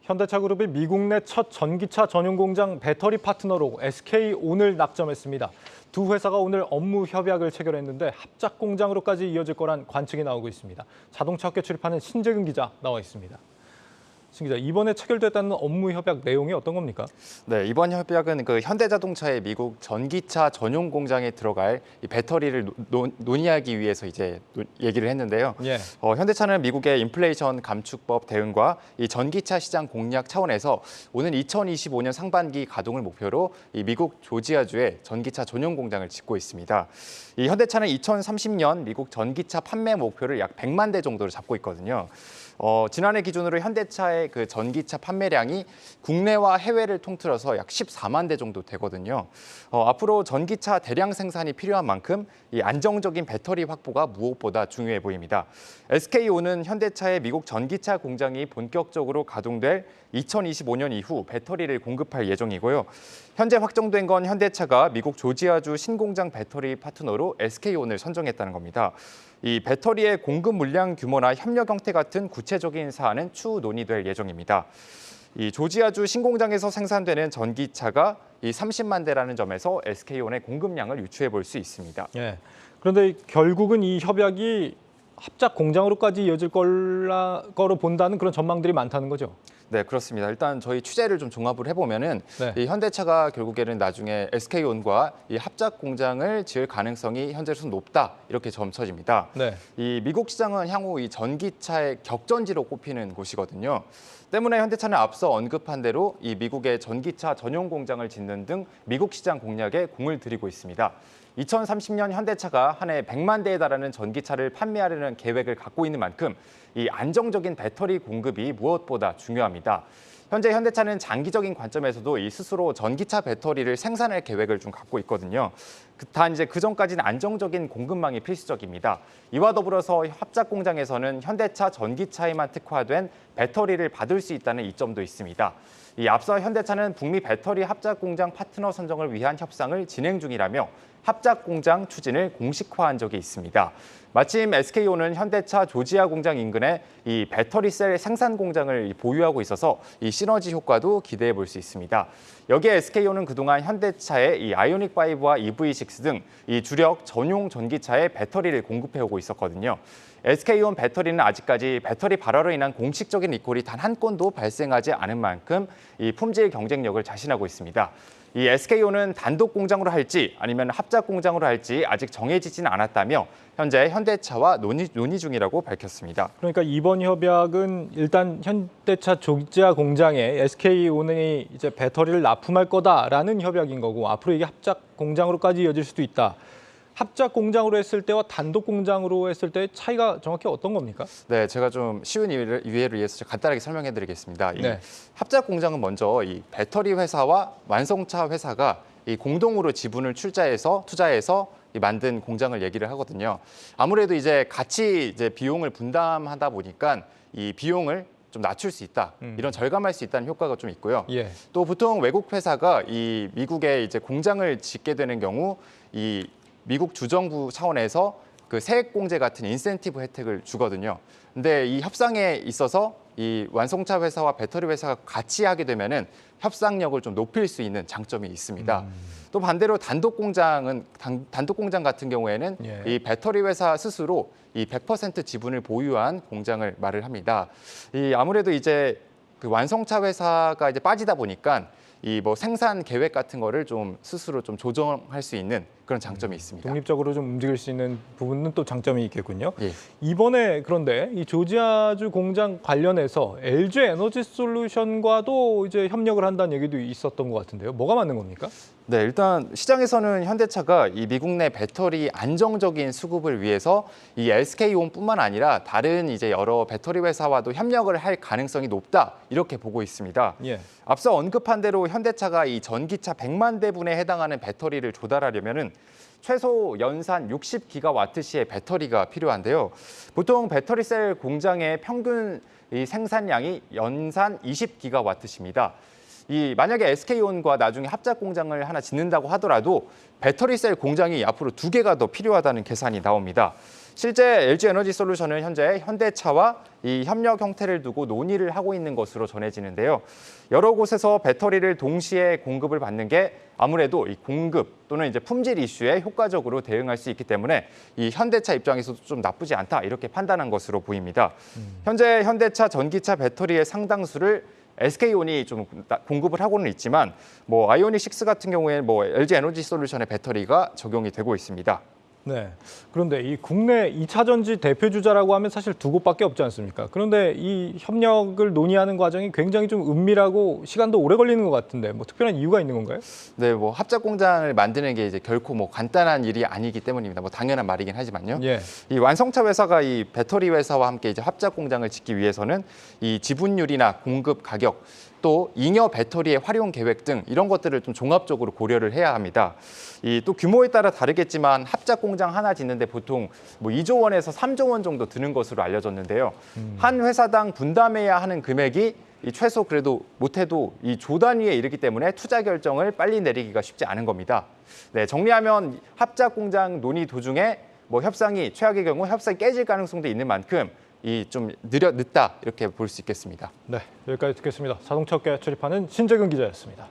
현대차그룹이 미국 내 첫 전기차 전용 공장 배터리 파트너로 SK온을 낙점했습니다. 두 회사가 오늘 업무 협약을 체결했는데 합작 공장으로까지 이어질 거란 관측이 나오고 있습니다. 자동차업계 출입하는 신재근 기자 나와 있습니다. 신 기자, 이번에 체결됐다는 업무 협약 내용이 어떤 겁니까? 네, 이번 협약은 현대자동차의 미국 전기차 전용 공장에 들어갈 이 배터리를 논의하기 위해서 이제 얘기를 했는데요. 예. 현대차는 미국의 인플레이션 감축법 대응과 이 전기차 시장 공략 차원에서 오는 2025년 상반기 가동을 목표로 이 미국 조지아주에 전기차 전용 공장을 짓고 있습니다. 이 현대차는 2030년 미국 전기차 판매 목표를 약 100만 대 정도로 잡고 있거든요. 지난해 기준으로 현대차의 그 전기차 판매량이 국내와 해외를 통틀어서 약 14만 대 정도 되거든요. 앞으로 전기차 대량 생산이 필요한 만큼 이 안정적인 배터리 확보가 무엇보다 중요해 보입니다. SK온은 현대차의 미국 전기차 공장이 본격적으로 가동될 2025년 이후 배터리를 공급할 예정이고요. 현재 확정된 건 현대차가 미국 조지아주 신공장 배터리 파트너로 SK온을 선정했다는 겁니다. 이 배터리의 공급 물량 규모나 협력 형태 같은 구체적인 사안은 추후 논의될 예정입니다. 이 조지아주 신공장에서 생산되는 전기차가 이 30만 대라는 점에서 SK온의 공급량을 유추해 볼 수 있습니다. 예. 그런데 결국은 이 협약이 합작 공장으로까지 이어질 거로 본다는 그런 전망들이 많다는 거죠. 네, 그렇습니다. 일단 저희 취재를 좀 종합을 해보면은 네. 이 현대차가 결국에는 나중에 SK온과 이 합작 공장을 지을 가능성이 현재로서는 높다 이렇게 점쳐집니다. 네. 이 미국 시장은 향후 이 전기차의 격전지로 꼽히는 곳이거든요. 때문에 현대차는 앞서 언급한 대로 이 미국의 전기차 전용 공장을 짓는 등 미국 시장 공략에 공을 들이고 있습니다. 2030년 현대차가 한 해 100만 대에 달하는 전기차를 판매하려는 계획을 갖고 있는 만큼 이 안정적인 배터리 공급이 무엇보다 중요합니다. 현재 현대차는 장기적인 관점에서도 이 스스로 전기차 배터리를 생산할 계획을 좀 갖고 있거든요. 단 이제 그 전까지는 안정적인 공급망이 필수적입니다. 이와 더불어서 합작 공장에서는 현대차 전기차에만 특화된 배터리를 받을 수 있다는 이점도 있습니다. 이 앞서 현대차는 북미 배터리 합작 공장 파트너 선정을 위한 협상을 진행 중이라며 합작 공장 추진을 공식화한 적이 있습니다. 마침 SK온은 현대차 조지아 공장 인근에 이 배터리 셀 생산 공장을 보유하고 있어서 이 시너지 효과도 기대해 볼 수 있습니다. 여기에 SK온은 그동안 현대차의 이 아이오닉 5와 EV6 등 이 주력 전용 전기차에 배터리를 공급해 오고 있었거든요. SK온 배터리는 아직까지 배터리 발화로 인한 공식적인 리콜이 단 한 건도 발생하지 않은 만큼 이 품질 경쟁력을 자신하고 있습니다. 이 SK온은 단독 공장으로 할지 아니면 합작 공장으로 할지 아직 정해지지는 않았다며 현재 현대차와 논의 중이라고 밝혔습니다. 그러니까 이번 협약은 일단 현대차 조지아 공장에 SK온이 이제 배터리를 납품할 거다라는 협약인 거고 앞으로 이게 합작 공장으로까지 이어질 수도 있다. 합작 공장으로 했을 때와 단독 공장으로 했을 때의 차이가 정확히 어떤 겁니까? 네, 제가 좀 쉬운 이해를 위해서 간단하게 설명해 드리겠습니다. 이 네. 합작 공장은 먼저 이 배터리 회사와 완성차 회사가 이 공동으로 지분을 투자해서 만든 공장을 얘기를 하거든요. 아무래도 이제 같이 이제 비용을 분담하다 보니까 이 비용을 좀 낮출 수 있다. 이런 절감할 수 있다는 효과가 좀 있고요. 예. 또 보통 외국 회사가 이 미국에 이제 공장을 짓게 되는 경우 이 미국 주정부 차원에서 그 세액 공제 같은 인센티브 혜택을 주거든요. 근데 이 협상에 있어서 이 완성차 회사와 배터리 회사가 같이 하게 되면은 협상력을 좀 높일 수 있는 장점이 있습니다. 또 반대로 단독 공장 같은 경우에는 예. 이 배터리 회사 스스로 이 100% 지분을 보유한 공장을 말을 합니다. 이 아무래도 이제 그 완성차 회사가 이제 빠지다 보니까 이 뭐 생산 계획 같은 거를 좀 스스로 좀 조정할 수 있는 그런 장점이 있습니다. 독립적으로 좀 움직일 수 있는 부분은 또 장점이 있겠군요. 예. 이번에 그런데 이 조지아주 공장 관련해서 LG 에너지 솔루션과도 이제 협력을 한다는 얘기도 있었던 것 같은데요. 뭐가 맞는 겁니까? 네, 일단 시장에서는 현대차가 이 미국 내 배터리 안정적인 수급을 위해서 이 SK온뿐만 아니라 다른 이제 여러 배터리 회사와도 협력을 할 가능성이 높다 이렇게 보고 있습니다. 예. 앞서 언급한 대로 현대차가 이 전기차 100만 대분에 해당하는 배터리를 조달하려면은 최소 연산 60기가와트시의 배터리가 필요한데요. 보통 배터리 셀 공장의 평균 이 생산량이 연산 20기가와트시입니다. 이 만약에 SK온과 나중에 합작 공장을 하나 짓는다고 하더라도 배터리 셀 공장이 앞으로 2개가 더 필요하다는 계산이 나옵니다. 실제 LG에너지솔루션은 현재 현대차와 이 협력 형태를 두고 논의를 하고 있는 것으로 전해지는데요. 여러 곳에서 배터리를 동시에 공급을 받는 게 아무래도 이 공급 또는 이제 품질 이슈에 효과적으로 대응할 수 있기 때문에 이 현대차 입장에서도 좀 나쁘지 않다 이렇게 판단한 것으로 보입니다. 현재 현대차 전기차 배터리의 상당수를 SK온이 좀 공급을 하고는 있지만 뭐 아이오닉 6 같은 경우에는 뭐 LG에너지솔루션의 배터리가 적용이 되고 있습니다. 네. 그런데 이 국내 2차 전지 대표 주자라고 하면 사실 두 곳밖에 없지 않습니까? 그런데 이 협력을 논의하는 과정이 굉장히 좀 은밀하고 시간도 오래 걸리는 것 같은데 뭐 특별한 이유가 있는 건가요? 네, 뭐 합작 공장을 만드는 게 이제 결코 뭐 간단한 일이 아니기 때문입니다. 뭐 당연한 말이긴 하지만요. 예. 이 완성차 회사가 이 배터리 회사와 함께 이제 합작 공장을 짓기 위해서는 이 지분율이나 공급 가격 또 잉여 배터리의 활용 계획 등 이런 것들을 좀 종합적으로 고려를 해야 합니다. 이 또 규모에 따라 다르겠지만 합작 공장 하나 짓는데 보통 뭐 2조 원에서 3조 원 정도 드는 것으로 알려졌는데요. 한 회사당 분담해야 하는 금액이 이 최소 그래도 못해도 이 조 단위에 이르기 때문에 투자 결정을 빨리 내리기가 쉽지 않은 겁니다. 네, 정리하면 합작 공장 논의 도중에 뭐 협상이 최악의 경우 협상이 깨질 가능성도 있는 만큼 이 좀 늦다 이렇게 볼 수 있겠습니다. 네, 여기까지 듣겠습니다. 자동차 업계에 출입하는 신재근 기자였습니다.